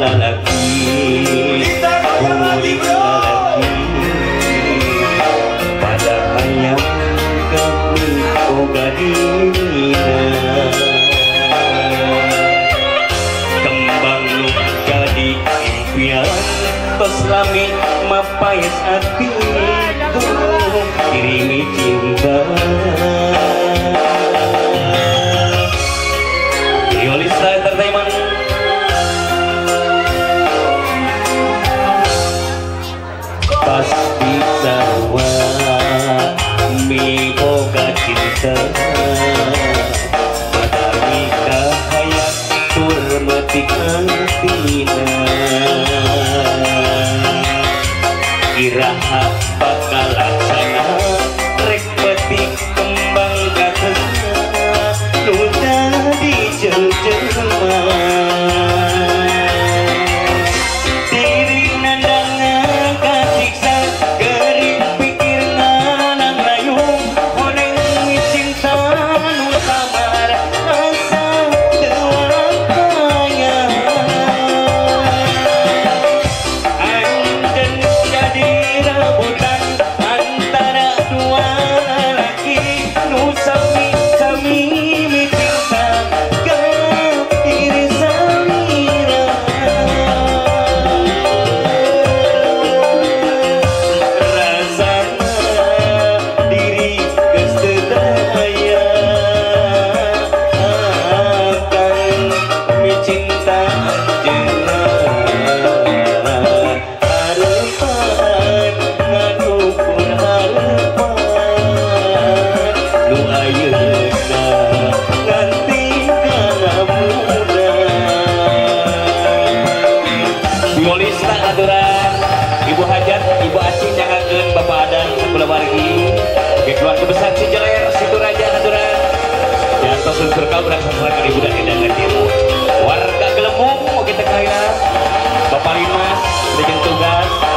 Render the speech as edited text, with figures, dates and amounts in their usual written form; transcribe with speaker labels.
Speaker 1: lalaki kulit lalaki pada hayang kami boga dina kembang nu jadi impian tos lami mapais hati itu kirimi cinta Yolista Entertainment pasti sarwa mi boga cinta pada nikah hayat turmati kantina iraha bakal laksana rek petik kembang katena nu jadi jelema diri nandangna kasiksa gering pikirna nang rayung oneng cinta nu samar asa teuang kaya anjeun jadi rebutan antara dua laki nu sami-sami cinta ka diri samira rasana diri geus teu daya akan mi cinta anjeunna harepan ngadukun harepan nu ayeuna nganti kana muda Yolista aturan Ibu Hajat, Ibu Acing jangakeun Bapak Adan kula margi ge keluarga besar Cijeler Situ Raja aturan jantos unsur kaurang sasaran Ibu dan Edang Timu warga Gelembung mau kita kahina Bapak Limas Legend Tugas